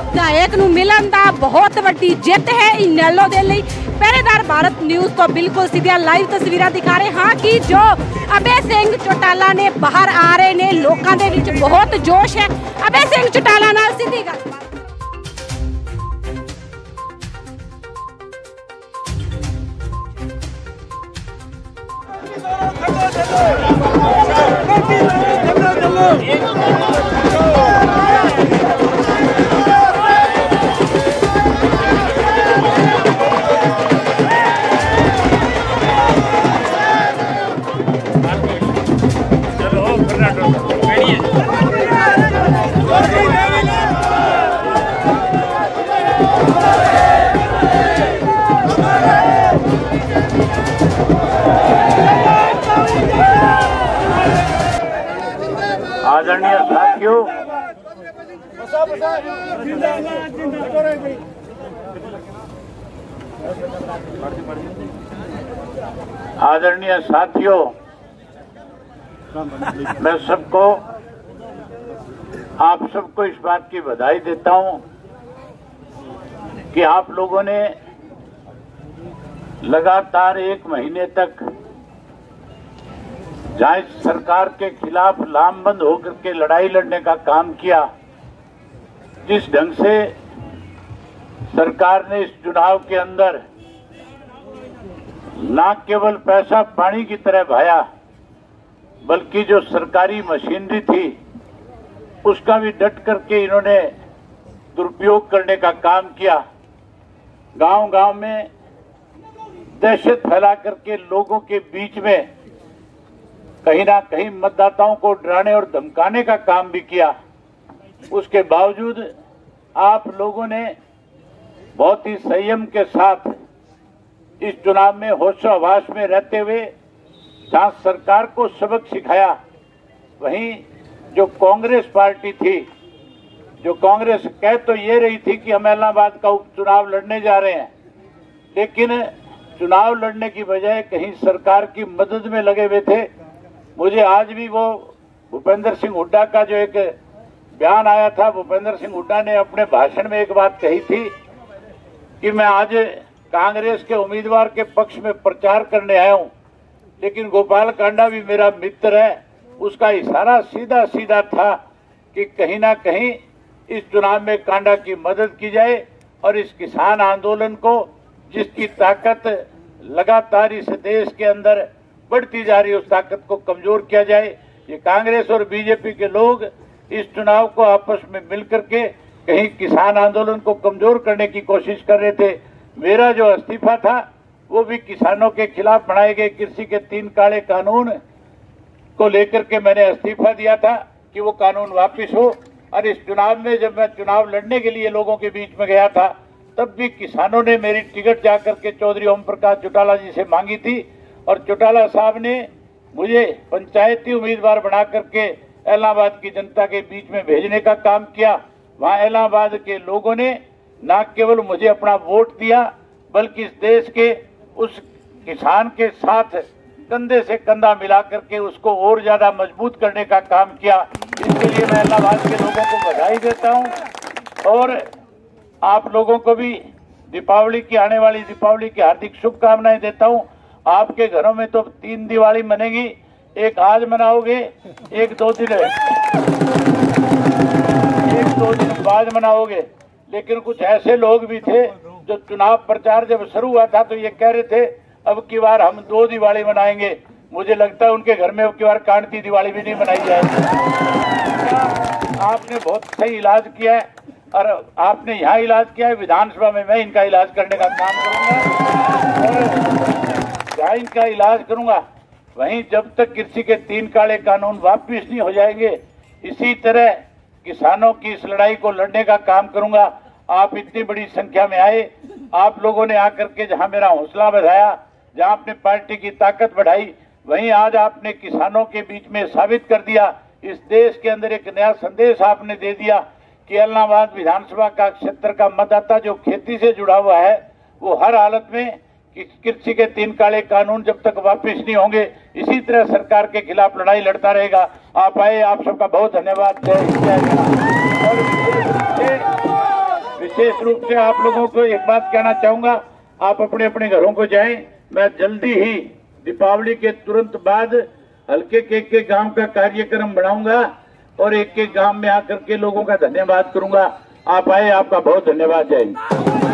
विधायक नूं मिलन दा बहुत वड्डी जित है इनेलो दे लई। पहरेदार भारत न्यूज़ तो बिल्कुल सीधा लाइव तस्वीरां दिखा रहे हाँ कि जो अभय सिंह चौटाला ने बाहर आ रहे ने, लोकां दे विच बहुत जोश है। अभय सिंह चौटाला नाल सीधी गल। आदरणीय साथियों, आदरणीय साथियों, मैं सबको आप सबको इस बात की बधाई देता हूं कि आप लोगों ने लगातार 1 महीने तक जहां इस सरकार के खिलाफ लामबंद होकर के लड़ाई लड़ने का काम किया। जिस ढंग से सरकार ने इस चुनाव के अंदर न केवल पैसा पानी की तरह बहाया, बल्कि जो सरकारी मशीनरी थी उसका भी डट करके इन्होंने दुरुपयोग करने का काम किया। गांव-गांव में दहशत फैला करके लोगों के बीच में कहीं ना कहीं मतदाताओं को डराने और धमकाने का काम भी किया। उसके बावजूद आप लोगों ने बहुत ही संयम के साथ इस चुनाव में होशो-हवास में रहते हुए जहां सरकार को सबक सिखाया, वहीं जो कांग्रेस पार्टी थी, जो कांग्रेस कह तो ये रही थी कि हम इलाहाबाद का उपचुनाव लड़ने जा रहे हैं, लेकिन चुनाव लड़ने की बजाय कहीं सरकार की मदद में लगे हुए थे। मुझे आज भी वो भूपेंद्र सिंह हुड्डा का जो एक बयान आया था, भूपेंद्र सिंह हुड्डा ने अपने भाषण में एक बात कही थी कि मैं आज कांग्रेस के उम्मीदवार के पक्ष में प्रचार करने आया हूं, लेकिन गोपाल कांडा भी मेरा मित्र है। उसका इशारा सीधा सीधा था कि कहीं ना कहीं इस चुनाव में कांडा की मदद की जाए और इस किसान आंदोलन को, जिसकी ताकत लगातार इस देश के अंदर बढ़ती जा रही है, उस ताकत को कमजोर किया जाए। ये कांग्रेस और बीजेपी के लोग इस चुनाव को आपस में मिलकर के कहीं किसान आंदोलन को कमजोर करने की कोशिश कर रहे थे। मेरा जो इस्तीफा था वो भी किसानों के खिलाफ बनाए गए कृषि के 3 काले कानून को लेकर के मैंने इस्तीफा दिया था कि वो कानून वापस हो। और इस चुनाव में जब मैं चुनाव लड़ने के लिए लोगों के बीच में गया था, तब भी किसानों ने मेरी टिकट जाकर के चौधरी ओम प्रकाश चौटाला जी से मांगी थी और चौटाला साहब ने मुझे पंचायती उम्मीदवार बना करके इलाहाबाद की जनता के बीच में भेजने का काम किया। वहां इलाहाबाद के लोगों ने न केवल मुझे अपना वोट दिया, बल्कि इस देश के उस किसान के साथ कंधे से कंधा मिला करके उसको और ज्यादा मजबूत करने का काम किया। इसके लिए मैं इलाहाबाद के लोगों को बधाई देता हूं और आप लोगों को भी दीपावली की, आने वाली दीपावली की हार्दिक शुभकामनाएं देता हूं। आपके घरों में तो 3 दिवाली मनेगी, एक आज मनाओगे, एक 2 दिन बाद मनाओगे। लेकिन कुछ ऐसे लोग भी थे जो चुनाव प्रचार जब शुरू हुआ था तो ये कह रहे थे अब की बार हम 2 दिवाली मनाएंगे। मुझे लगता है उनके घर में अब की बार कांटती दिवाली भी नहीं मनाई जाएगी। आपने बहुत सही इलाज किया है और आपने यहाँ इलाज किया है, विधानसभा में मैं इनका इलाज करने का काम करूंगा और जहाँ इनका इलाज करूंगा वहीं जब तक कृषि के 3 काले कानून वापिस नहीं हो जाएंगे, इसी तरह किसानों की इस लड़ाई को लड़ने का काम करूंगा। आप इतनी बड़ी संख्या में आए, आप लोगों ने आकर के जहां मेरा हौसला बढ़ाया, जहां अपने पार्टी की ताकत बढ़ाई, वहीं आज आपने किसानों के बीच में साबित कर दिया। इस देश के अंदर एक नया संदेश आपने दे दिया कि इलाहाबाद विधानसभा का क्षेत्र का मतदाता जो खेती से जुड़ा हुआ है वो हर हालत में कि कृषि के 3 काले कानून जब तक वापस नहीं होंगे, इसी तरह सरकार के खिलाफ लड़ाई लड़ता रहेगा। आप आए, आप सबका बहुत धन्यवाद। और विशेष रूप से आप लोगों को एक बात कहना चाहूंगा, आप अपने अपने घरों को जाएं। मैं जल्दी ही दीपावली के तुरंत बाद हल्के के एक गांव का कार्यक्रम बनाऊंगा और एक गांव में आकर के लोगों का धन्यवाद करूंगा। आप आए, आपका बहुत धन्यवाद। जय हिंद।